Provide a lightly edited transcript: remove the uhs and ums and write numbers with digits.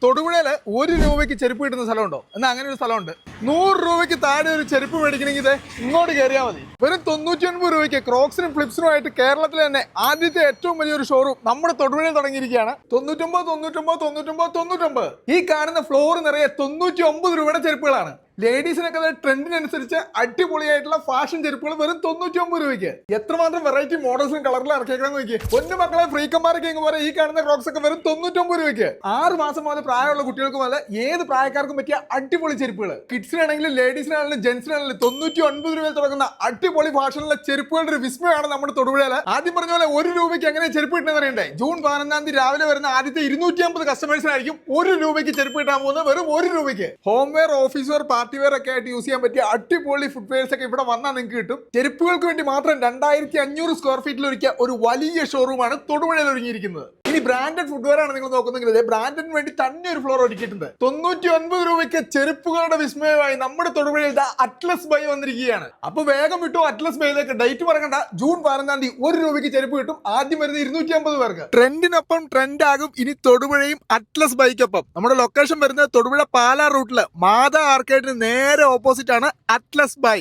തൊടുപുഴയിൽ 1 രൂപയ്ക്ക് ചെരുപ്പ് കിട്ടുന്ന സ്ഥലമുണ്ടോ? എന്നാൽ അങ്ങനെ ഒരു സ്ഥലമുണ്ട്. 100 രൂപയ്ക്ക് താഴെ ഒരു ചെരുപ്പ് മേടിക്കണമെങ്കിൽ ഇത് ഇങ്ങോട്ട് കയറിയാൽ മതി. വെറും 99 രൂപയ്ക്ക് ക്രോക്സിനും ഫ്ലിപ്സിനുമായിട്ട് കേരളത്തിലെ തന്നെ ആദ്യത്തെ ഏറ്റവും വലിയൊരു ഷോറൂം നമ്മുടെ തൊടുപുഴയിൽ തുടങ്ങിയിരിക്കുകയാണ്. 99. ഈ കാണുന്ന ഫ്ലോർ നിറയെ 99 രൂപയുടെ ചെരുപ്പുകളാണ്. ലേഡീസിനൊക്കെ ട്രെൻഡിനനുസരിച്ച് അടിപൊളിയായിട്ടുള്ള ഫാഷൻ ചെരുപ്പുകൾ വെറും 99 രൂപയ്ക്ക്. എത്രമാത്രം വെറൈറ്റി മോഡൽസും കളറിലും ഇറക്കിയേക്കണമെന്ന് നോക്കി. പൊന്നു മക്കളെ ഫ്രീക്കന്മാരൊക്കെ ഇങ്ങ് പോലെ ഈ കാണുന്ന ക്രോക്സ് ഒക്കെ വെറും 99 രൂപയ്ക്ക്. 6 മാസം മുതൽ പ്രായമുള്ള കുട്ടികൾക്ക് മുതൽ ഏത് പ്രായക്കാർക്കും പറ്റിയ അടിപൊളി ചെരുപ്പുകൾ. കിഡ്സിനാണെങ്കിലും ലേഡീസിനാണെങ്കിലും ജെന്റ്സിനാണെങ്കിലും 99 രൂപയിൽ തുടങ്ങുന്ന അടിപൊളി ഫാഷനിലുള്ള ചെരുപ്പുകളുടെ ഒരു വിസ്മയമാണ് നമ്മുടെ തൊടുപുഴയിൽ. ആദ്യം പറഞ്ഞ പോലെ 1 രൂപയ്ക്ക് എങ്ങനെ ചെരുപ്പ് കിട്ടുന്നത് അറിയണ്ടേ? ജൂൺ 11-ാം തീയതി രാവിലെ വരുന്ന ആദ്യത്തെ 250 കസ്റ്റമേഴ്സിനായിരിക്കും 1 രൂപയ്ക്ക് ചെരുപ്പ് കിട്ടാൻ പോകുന്നത്. വെറും 1 രൂപയ്ക്ക്. Home wear, office wear, party wear ഒക്കെ ആയിട്ട് യൂസ് ചെയ്യാൻ പറ്റിയ അടിപൊളി ഫുഡ് വെയർസ് ഒക്കെ ഇവിടെ വന്നാൽ നിങ്ങൾക്ക് കിട്ടും. ചെരുപ്പുകൾക്ക് വേണ്ടി മാത്രം 2500 സ്ക്വയർ ഫീറ്റിൽ ഒരുക്കിയ ഒരു വലിയ ഷോറൂമാണ് തൊടുപുഴയിൽ ഒരുങ്ങിയിരിക്കുന്നത്. ഇനി ബ്രാൻഡഡ് ഫുഡ് വെയർ ആണ് നിങ്ങൾ നോക്കുന്നെങ്കിൽ ബ്രാൻഡിന് വേണ്ടി തന്നെ ഒരു ഫ്ലോർ ഒരുക്കിയിട്ടുണ്ട്. 99 രൂപയ്ക്ക് ചെരുപ്പുകളുടെ വിസ്മയമായി നമ്മുടെ തൊടുപുഴയിൽ അറ്റ്ലസ് ബൈ വന്നിരിക്കുകയാണ്. അപ്പൊ വേഗം വിട്ടു അറ്റ്ലസ് ബൈയിലേക്ക്. ഡേറ്റ് പറയണ്ട, ജൂൺ 11-ാം തീയതി 1 രൂപയ്ക്ക് ചെരുപ്പ് കിട്ടും. ആദ്യം വരുന്നത് 250 പേർക്ക്. ട്രെൻഡിനൊപ്പം ട്രെൻഡ് ആകും ഇനി തൊടുപുഴയും അറ്റ്ലസ് ബൈക്കൊപ്പം. നമ്മുടെ ലൊക്കേഷൻ വരുന്നത് തൊടുപുഴ പാലാ റൂട്ടില് മാതാ ആർക്കേഡിന് നേരെ ഓപ്പോസിറ്റ് ആണ് അറ്റ്ലസ് ബൈ.